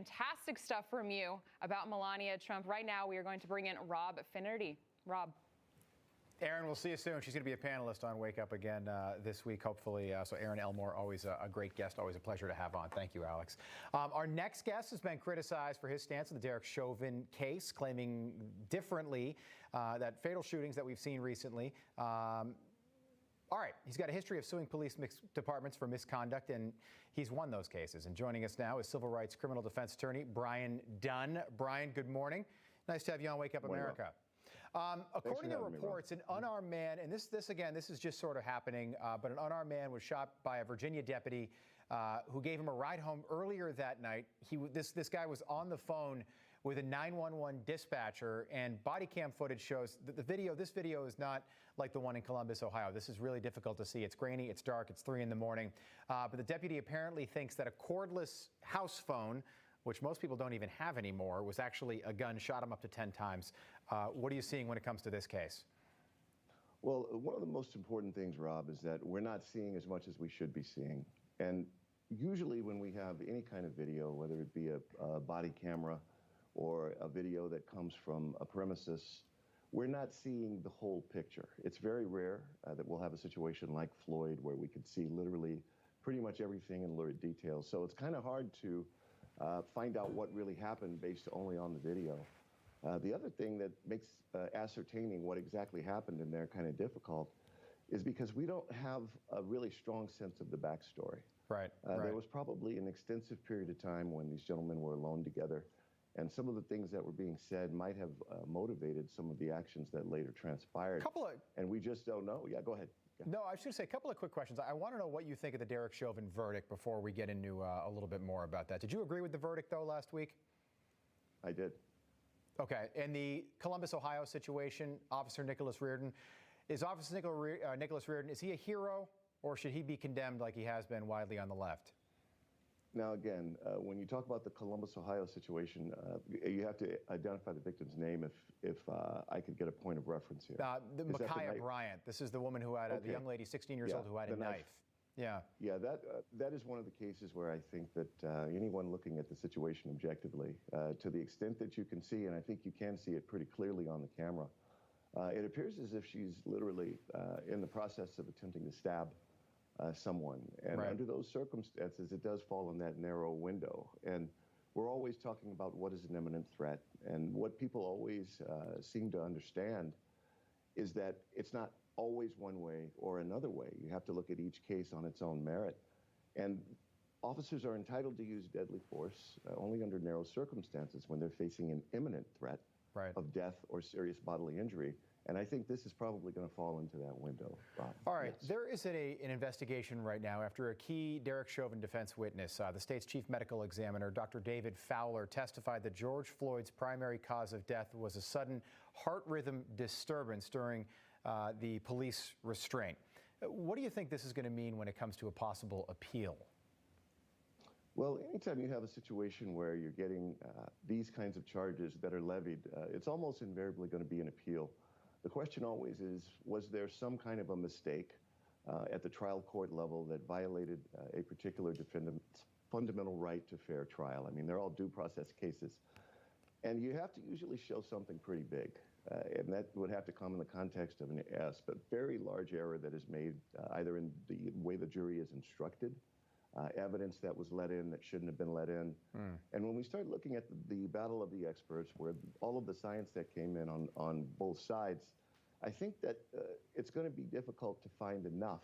fantastic stuff from you about Melania Trump. Right now, we are going to bring in Rob Finnerty. Rob. Erin, we'll see you soon. She's going to be a panelist on Wake Up Again this week, hopefully. So Erin Elmore, always a great guest, always a pleasure to have on. Thank you, Alex. Our next guest has been criticized for his stance on the Derek Chauvin case, claiming differently that fatal shootings that we've seen recently. All right, he's got a history of suing police departments for misconduct, and he's won those cases. And joining us now is civil rights criminal defense attorney Brian Dunn. Brian, good morning. Nice to have you on Wake Up America. According to reports, an unarmed man, and this is just sort of happening, but an unarmed man was shot by a Virginia deputy who gave him a ride home earlier that night. This guy was on the phone with a 911 dispatcher, and body cam footage shows that this video is not like the one in Columbus, Ohio. This is really difficult to see. It's grainy, it's dark, it's 3 in the morning. But the deputy apparently thinks that a cordless house phone, which most people don't even have anymore, was actually a gun, shot him up to 10 times. What are you seeing when it comes to this case? Well, one of the most important things, Rob, is that we're not seeing as much as we should be seeing. And usually when we have any kind of video, whether it be a body camera or a video that comes from a premises, we're not seeing the whole picture. It's very rare that we'll have a situation like Floyd where we could see literally pretty much everything in lurid detail. So it's kind of hard to find out what really happened based only on the video. The other thing that makes ascertaining what exactly happened in there kind of difficult is because we don't have a really strong sense of the backstory. Right. There was probably an extensive period of time when these gentlemen were alone together, and some of the things that were being said might have motivated some of the actions that later transpired. And we just don't know. Yeah, go ahead. Yeah. No, I was going to say a couple of quick questions. I want to know what you think of the Derek Chauvin verdict before we get into a little bit more about that. Did you agree with the verdict, though, last week? I did. Okay. In the Columbus, Ohio situation, Officer Nicholas Reardon, is he a hero, or should he be condemned like he has been widely on the left? Now, again, when you talk about the Columbus, Ohio situation, you have to identify the victim's name if I could get a point of reference here. Ma'Khia Bryant. This is the woman who had the young lady, 16 years old, who had a knife. Yeah. Yeah, that is one of the cases where I think that anyone looking at the situation objectively, to the extent that you can see, and I think you can see it pretty clearly on the camera, it appears as if she's literally in the process of attempting to stab someone. And under those circumstances, it does fall in that narrow window. And we're always talking about what is an imminent threat. And what people always seem to understand is that it's not always one way or another way. You have to look at each case on its own merit. And officers are entitled to use deadly force only under narrow circumstances when they're facing an imminent threat of death or serious bodily injury. And I think this is probably going to fall into that window, Rob. All right. Yes. There is an investigation right now after a key Derek Chauvin defense witness, the state's chief medical examiner, Dr. David Fowler, testified that George Floyd's primary cause of death was a sudden heart rhythm disturbance during the police restraint. What do you think this is going to mean when it comes to a possible appeal? Well, anytime you have a situation where you're getting these kinds of charges that are levied, it's almost invariably going to be an appeal. The question always is, was there some kind of a mistake at the trial court level that violated a particular defendant's fundamental right to fair trial? I mean, they're all due process cases. And you have to usually show something pretty big. And that would have to come in the context of an very large error that is made either in the way the jury is instructed, evidence that was let in that shouldn't have been let in. And when we start looking at the battle of the experts, where all of the science that came in on both sides, I think that it's going to be difficult to find enough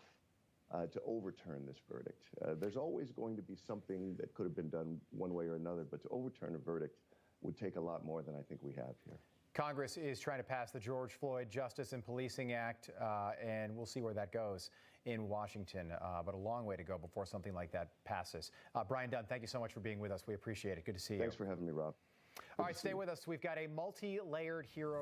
to overturn this verdict. There's always going to be something that could have been done one way or another, but to overturn a verdict would take a lot more than I think we have here. Congress is trying to pass the George Floyd Justice and Policing Act, and we'll see where that goes in Washington, but a long way to go before something like that passes. Brian Dunn, thank you so much for being with us. We appreciate it. Good to see you. Thanks for having me, Rob. All right, stay with us. We've got a multi-layered hero.